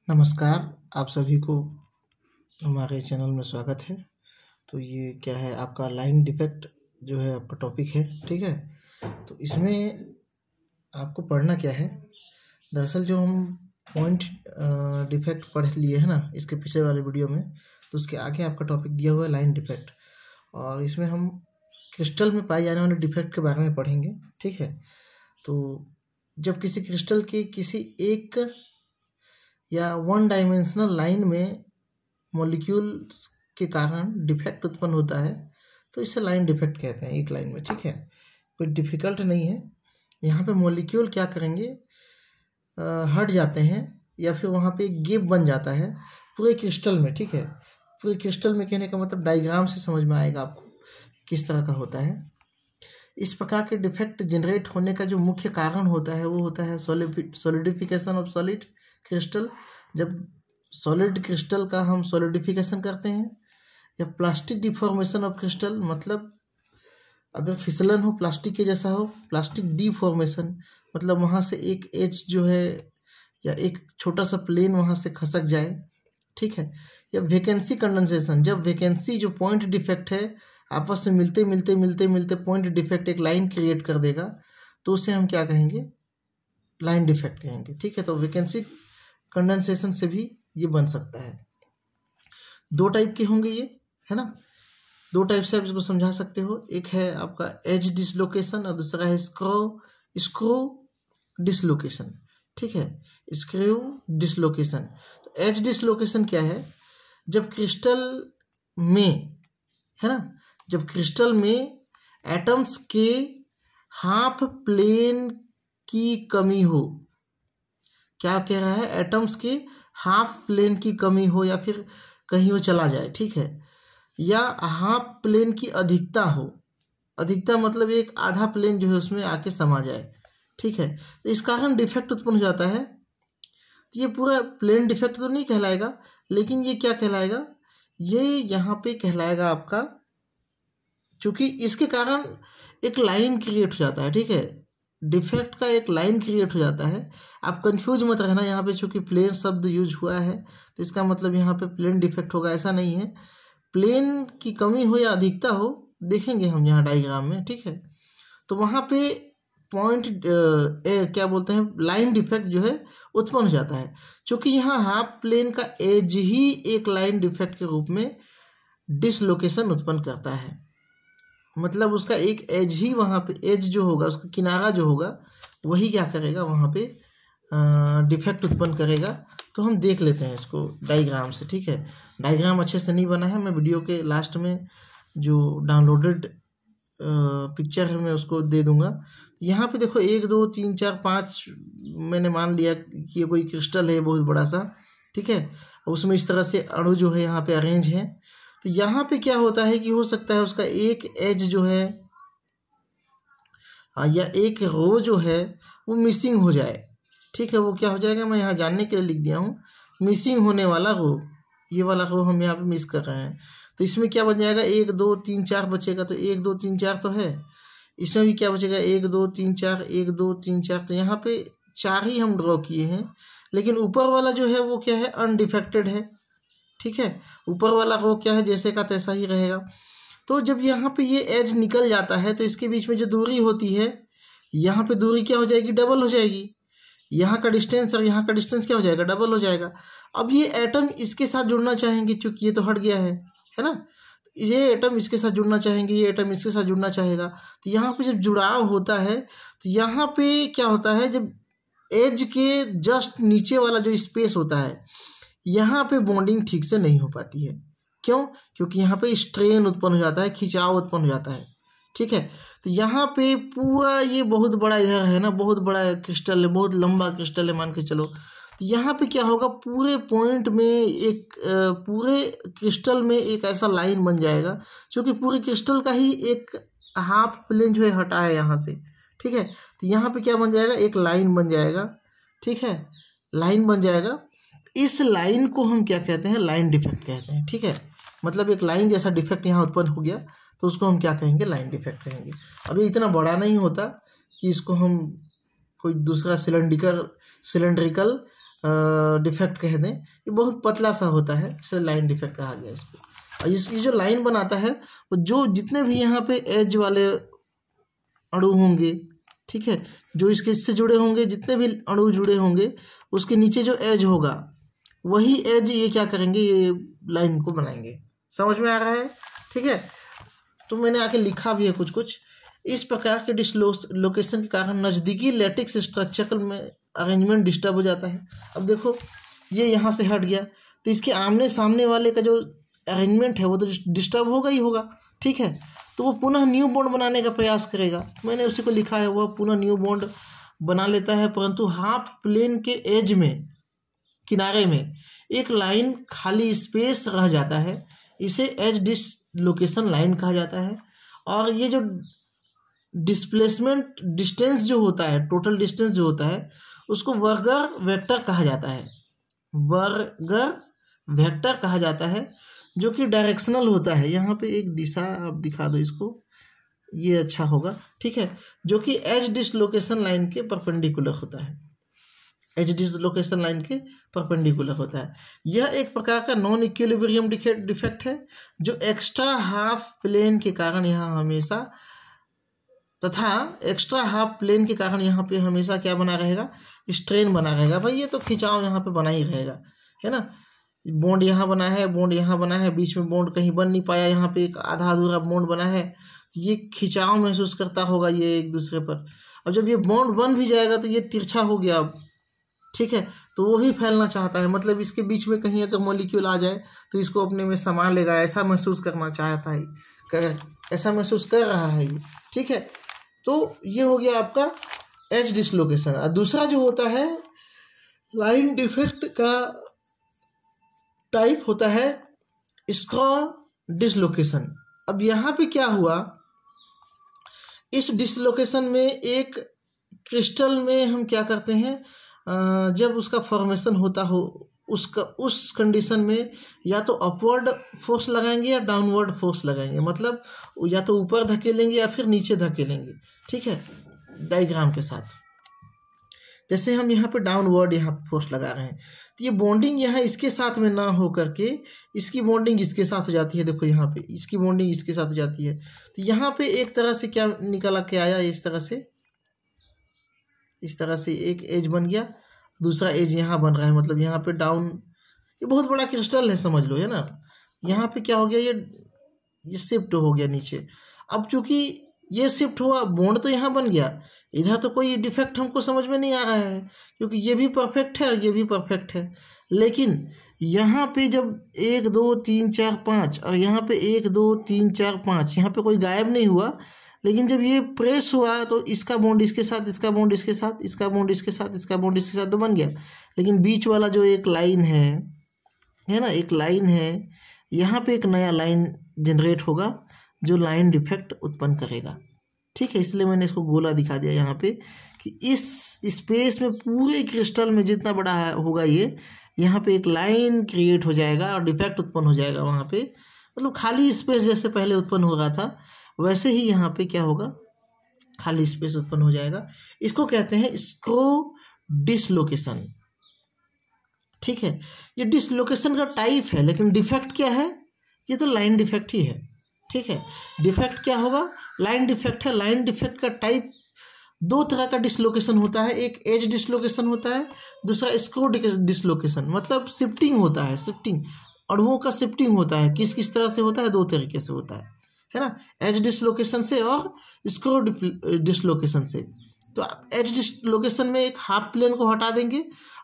नमस्कार, आप सभी को हमारे चैनल में स्वागत है। तो ये क्या है, आपका लाइन डिफेक्ट जो है आपका टॉपिक है, ठीक है। तो इसमें आपको पढ़ना क्या है, दरअसल जो हम पॉइंट डिफेक्ट पढ़ लिए है ना इसके पीछे वाले वीडियो में, तो उसके आगे आपका टॉपिक दिया हुआ है लाइन डिफेक्ट, और इसमें हम क्रिस्टल में पाए जाने वाले डिफेक्ट के बारे में पढ़ेंगे, ठीक है। तो जब किसी क्रिस्टल के किसी एक या वन डायमेंशनल लाइन में मॉलिक्यूल्स के कारण डिफेक्ट उत्पन्न होता है तो इसे लाइन डिफेक्ट कहते हैं, एक लाइन में, ठीक है। कोई डिफ़िकल्ट नहीं है। यहाँ पे मॉलिक्यूल क्या करेंगे, हट जाते हैं या फिर वहाँ पे एक गैप बन जाता है पूरे क्रिस्टल में, ठीक है। पूरे क्रिस्टल में कहने का मतलब डायग्राम से समझ में आएगा आपको किस तरह का होता है। इस प्रकार के डिफेक्ट जनरेट होने का जो मुख्य कारण होता है वो होता है सॉलिडिफिकेशन ऑफ सॉलिड क्रिस्टल। जब सॉलिड क्रिस्टल का हम सॉलिडिफिकेशन करते हैं, या प्लास्टिक डिफॉर्मेशन ऑफ क्रिस्टल, मतलब अगर फिसलन हो प्लास्टिक के जैसा हो, प्लास्टिक डिफॉर्मेशन मतलब वहाँ से एक एज जो है या एक छोटा सा प्लेन वहाँ से खसक जाए, ठीक है। या वैकेंसी कंडेंसेशन, जब वैकेंसी जो पॉइंट डिफेक्ट है आपस में मिलते मिलते मिलते मिलते पॉइंट डिफेक्ट एक लाइन क्रिएट कर देगा, तो उसे हम क्या कहेंगे, लाइन डिफेक्ट कहेंगे, ठीक है। तो वैकेंसी कंडेंसेशन से भी ये बन सकता है। दो टाइप के होंगे ये, है ना। दो टाइप से आप इसको समझा सकते हो। एक है आपका एज डिसलोकेशन और दूसरा है स्क्रू डिसलोकेशन, ठीक है। Screw dislocation. तो एज डिसलोकेशन क्या है, जब क्रिस्टल में, है ना, जब क्रिस्टल में एटम्स के हाफ प्लेन की कमी हो, क्या कह रहा है, एटम्स के हाफ प्लेन की कमी हो या फिर कहीं वो चला जाए, ठीक है। या हाफ प्लेन की अधिकता हो, अधिकता मतलब एक आधा प्लेन जो है उसमें आके समा जाए, ठीक है। तो इस कारण डिफेक्ट उत्पन्न हो जाता है। तो ये पूरा प्लेन डिफेक्ट तो नहीं कहलाएगा, लेकिन ये क्या कहलाएगा, ये यहाँ पे कहलाएगा आपका, चूँकि इसके कारण एक लाइन क्रिएट हो जाता है, ठीक है। डिफेक्ट का एक लाइन क्रिएट हो जाता है। आप कंफ्यूज मत रहना, यहाँ पे चूँकि प्लेन शब्द यूज हुआ है तो इसका मतलब यहाँ पे प्लेन डिफेक्ट होगा, ऐसा नहीं है। प्लेन की कमी हो या अधिकता हो, देखेंगे हम यहाँ डायग्राम में, ठीक है। तो वहाँ पे पॉइंट क्या बोलते हैं, लाइन डिफेक्ट जो है उत्पन्न हो जाता है, क्योंकि यहाँ हाफ प्लेन का एज ही एक लाइन डिफेक्ट के रूप में डिसलोकेशन उत्पन्न करता है। मतलब उसका एक एज ही, वहाँ पे एज जो होगा, उसका किनारा जो होगा वही क्या करेगा, वहाँ पे डिफेक्ट उत्पन्न करेगा। तो हम देख लेते हैं इसको डायग्राम से, ठीक है। डायग्राम अच्छे से नहीं बना है, मैं वीडियो के लास्ट में जो डाउनलोडेड पिक्चर है मैं उसको दे दूंगा। यहाँ पे देखो 1 2 3 4 5 मैंने मान लिया कि ये कोई क्रिस्टल है बहुत बड़ा सा, ठीक है। उसमें इस तरह से अणु जो है यहाँ पे अरेंज है। तो यहाँ पे क्या होता है कि हो सकता है उसका एक एज जो है या एक रो जो है वो मिसिंग हो जाए, ठीक है। वो क्या हो जाएगा, मैं यहाँ जानने के लिए लिख दिया हूँ, मिसिंग होने वाला रो, ये वाला रो हम यहाँ पे मिस कर रहे हैं। तो इसमें क्या बन जाएगा, 1 2 3 4 बचेगा। तो 1 2 3 4 तो है, इसमें भी क्या बचेगा, 1 2 3 4 1 2 3 4। तो यहाँ पे 4 ही हम ड्रॉ किए हैं, लेकिन ऊपर वाला जो है वो क्या है, अनडिफेक्टेड है, ठीक है। ऊपर वाला रो क्या है, जैसे का तैसा ही रहेगा। तो जब यहाँ पे ये एज निकल जाता है तो इसके बीच में जो दूरी होती है, यहाँ पे दूरी क्या हो जाएगी, डबल हो जाएगी। यहाँ का डिस्टेंस और यहाँ का डिस्टेंस क्या हो जाएगा, डबल हो जाएगा। अब ये एटम इसके साथ जुड़ना चाहेंगे, चूंकि ये तो हट गया है ना। ये एटम इसके साथ जुड़ना चाहेंगे, ये एटम इसके साथ जुड़ना चाहेगा। तो यहाँ पे जब जुड़ाव होता है तो यहाँ पे क्या होता है, जब एज के जस्ट नीचे वाला जो स्पेस होता है, यहाँ पे बॉन्डिंग ठीक से नहीं हो पाती है। क्यों, क्योंकि यहाँ पे स्ट्रेन उत्पन्न हो जाता है, खिंचाव उत्पन्न हो जाता है, ठीक है। तो यहाँ पे पूरा ये बहुत बड़ा इधर है ना, बहुत बड़ा क्रिस्टल है, बहुत लंबा क्रिस्टल है मान के चलो। तो यहाँ पे क्या होगा, पूरे पॉइंट में एक पूरे क्रिस्टल में एक ऐसा लाइन बन जाएगा, क्योंकि पूरे क्रिस्टल का ही एक हाफ प्लेन जो है हटा है यहाँ से, ठीक है। तो यहाँ पे क्या बन जाएगा, एक लाइन बन जाएगा, ठीक है, लाइन बन जाएगा। इस लाइन को हम क्या कहते हैं, लाइन डिफेक्ट कहते हैं, ठीक है। मतलब एक लाइन जैसा डिफेक्ट यहाँ उत्पन्न हो गया तो उसको हम क्या कहेंगे, लाइन डिफेक्ट कहेंगे। अब ये इतना बड़ा नहीं होता कि इसको हम कोई दूसरा सिलेंड्रिकल डिफेक्ट कह दें, ये बहुत पतला सा होता है, इसलिए लाइन डिफेक्ट कहा गया इसको। और ये जो लाइन बनाता है वो जो जितने भी यहाँ पे एज वाले अणु होंगे, ठीक है, जो इससे जुड़े होंगे, जितने भी अणु जुड़े होंगे, उसके नीचे जो एज होगा वही एज ये क्या करेंगे, ये लाइन को बनाएंगे। समझ में आ रहा है? ठीक है, तो मैंने आके लिखा भी है कुछ कुछ। इस प्रकार के डिसलोकेशन के कारण नज़दीकी लैटिक्स स्ट्रक्चर में अरेंजमेंट डिस्टर्ब हो जाता है। अब देखो ये यहाँ से हट गया तो इसके आमने सामने वाले का जो अरेंजमेंट है वो तो डिस्टर्ब होगा ही होगा, ठीक है। तो वो पुनः न्यू बॉन्ड बनाने का प्रयास करेगा। मैंने उसी को लिखा है, वह पुनः न्यू बॉन्ड बना लेता है, परंतु हाफ प्लेन के एज में, किनारे में एक लाइन खाली स्पेस रह जाता है। इसे एज डिसलोकेशन लाइन कहा जाता है। और ये जो डिस्प्लेसमेंट डिस्टेंस जो होता है, टोटल डिस्टेंस जो होता है, उसको वर्गर वेक्टर कहा जाता है। वर्गर वेक्टर कहा जाता है जो कि डायरेक्शनल होता है। यहाँ पे एक दिशा आप दिखा दो इसको, ये अच्छा होगा, ठीक है, जो कि एज डिसलोकेशन लाइन के परपेंडिकुलर होता है। एज डिसलोकेशन लाइन के परपेंडिकुलर होता है। यह एक प्रकार का नॉन इक्विलिब्रियम डिफेक्ट है जो एक्स्ट्रा हाफ प्लेन के कारण यहाँ हमेशा एक्स्ट्रा हाफ प्लेन के कारण यहाँ पे हमेशा क्या बना रहेगा, स्ट्रेन बना रहेगा। भाई ये तो खिंचाव यहाँ पे बना ही रहेगा, है ना। बॉन्ड यहाँ बना है, बॉन्ड यहाँ बना है, बीच में बॉन्ड कहीं बन नहीं पाया, यहाँ पे एक आधा अधूरा बॉन्ड बना है, तो ये खिंचाव महसूस करता होगा ये एक दूसरे पर। और जब ये बॉन्ड बन भी जाएगा तो ये तिरछा हो गया अब, ठीक है, तो वो भी फैलना चाहता है, मतलब इसके बीच में कहीं अगर मॉलिक्यूल आ जाए तो इसको अपने में समा लेगा, ऐसा महसूस करना चाहता है, ऐसा महसूस कर रहा है ये, ठीक है। तो ये हो गया आपका एज डिसलोकेशन। और दूसरा जो होता है लाइन डिफेक्ट का टाइप होता है स्क्रॉ डिसलोकेशन। अब यहाँ पे क्या हुआ, इस डिसलोकेशन में एक क्रिस्टल में हम क्या करते हैं, जब उसका फॉर्मेशन होता हो उस कंडीशन में या तो अपवर्ड फोर्स लगाएंगे या डाउनवर्ड फोर्स लगाएंगे, मतलब या तो ऊपर धकेलेंगे या फिर नीचे धकेलेंगे, ठीक है, डायग्राम के साथ। जैसे हम यहाँ पे डाउनवर्ड यहाँ फोर्स लगा रहे हैं तो ये बॉन्डिंग यहाँ इसके साथ में ना हो करके इसकी बॉन्डिंग इसके साथ हो जाती है। देखो यहाँ पे इसकी बॉन्डिंग इसके साथ हो जाती है, तो यहाँ पे एक तरह से क्या निकला के आया, इस तरह से एक एज बन गया, दूसरा एज यहाँ बन रहा है, मतलब यहाँ पे डाउन, ये बहुत बड़ा क्रिस्टल है समझ लो, है ना। यहाँ पे क्या हो गया, ये शिफ्ट हो गया नीचे। अब चूंकि ये शिफ्ट हुआ, बॉन्ड तो यहाँ बन गया, इधर तो कोई डिफेक्ट हमको समझ में नहीं आ रहा है क्योंकि ये भी परफेक्ट है और ये भी परफेक्ट है। लेकिन यहाँ पे जब 1 2 3 4 5 और यहाँ पे 1 2 3 4 5, यहाँ पे कोई गायब नहीं हुआ, लेकिन जब ये प्रेस हुआ तो इसका बॉन्ड इसके साथ, इसका बॉन्ड इसके साथ, इसका बॉन्ड इसके साथ, इसका बॉन्ड इसके साथ तो बन गया। लेकिन बीच वाला जो एक लाइन है ना, एक लाइन है, यहाँ पे एक नया लाइन जनरेट होगा जो लाइन डिफेक्ट उत्पन्न करेगा, ठीक है। इसलिए मैंने इसको गोला दिखा दिया यहाँ पे कि इस स्पेस में पूरे क्रिस्टल में जितना बड़ा होगा ये, यहाँ पे एक लाइन क्रिएट हो जाएगा और डिफेक्ट उत्पन्न हो जाएगा वहाँ पे, मतलब खाली स्पेस जैसे पहले उत्पन्न हो रहा था वैसे ही यहाँ पे क्या होगा, खाली स्पेस उत्पन्न हो जाएगा। इसको कहते हैं स्क्रू डिसलोकेशन, ठीक है। ये डिसलोकेशन का टाइप है, लेकिन डिफेक्ट क्या है, ये तो लाइन डिफेक्ट ही है, ठीक है। डिफेक्ट क्या होगा, लाइन डिफेक्ट है। लाइन डिफेक्ट का टाइप 2 तरह का डिसलोकेशन होता है, एक एज डिसलोकेशन होता है, दूसरा स्क्रू डिसलोकेशन, मतलब शिफ्टिंग होता है, शिफ्टिंग अणुओं का शिफ्टिंग होता है। किस किस तरह से होता है, 2 तरीके से होता है ना, एज डिसलोकेशन से और स्क्रू डिसलोकेशन से। तो एज डिसलोकेशन में एक हाफ प्लेन को हटा देंगे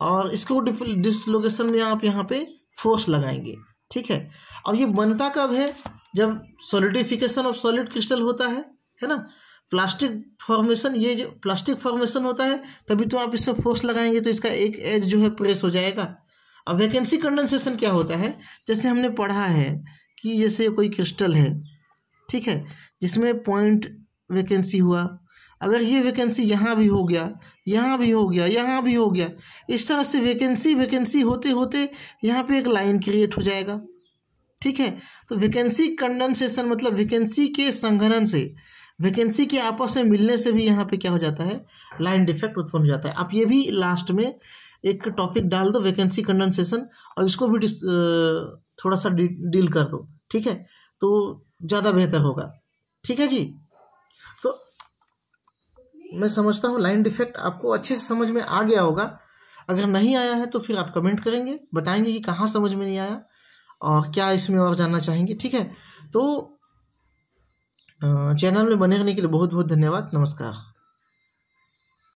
और स्क्रू डिसलोकेशन में आप यहाँ पे फोर्स लगाएंगे, ठीक है। और ये बनता कब है, जब सॉलिडिफिकेशन ऑफ सॉलिड क्रिस्टल होता है ना, प्लास्टिक फॉर्मेशन, ये जो प्लास्टिक फॉर्मेशन होता है तभी तो आप इसमें फोर्स लगाएंगे तो इसका एक एज जो है प्रेस हो जाएगा। अब वैकेंसी कंडेंसेशन क्या होता है, जैसे हमने पढ़ा है कि जैसे कोई क्रिस्टल है, ठीक है, जिसमें पॉइंट वैकेंसी हुआ, अगर ये वैकेंसी यहाँ भी हो गया, यहाँ भी हो गया, यहाँ भी हो गया, इस तरह से वैकेंसी होते होते यहाँ पे एक लाइन क्रिएट हो जाएगा, ठीक है। तो वैकेंसी कंडेंसेशन मतलब वैकेंसी के संघनन से, वैकेंसी के आपस में मिलने से भी यहाँ पे क्या हो जाता है, लाइन डिफेक्ट उत्पन्न हो जाता है। आप ये भी लास्ट में एक टॉपिक डाल दो वैकेंसी कंडेंसेशन, और इसको भी थोड़ा सा डील कर दो, ठीक है, तो ज़्यादा बेहतर होगा। ठीक है जी। तो मैं समझता हूँ लाइन डिफेक्ट आपको अच्छे से समझ में आ गया होगा। अगर नहीं आया है तो फिर आप कमेंट करेंगे, बताएंगे कि कहाँ समझ में नहीं आया और क्या इसमें और जानना चाहेंगे। ठीक है, तो चैनल में बने रहने के लिए बहुत बहुत धन्यवाद। नमस्कार।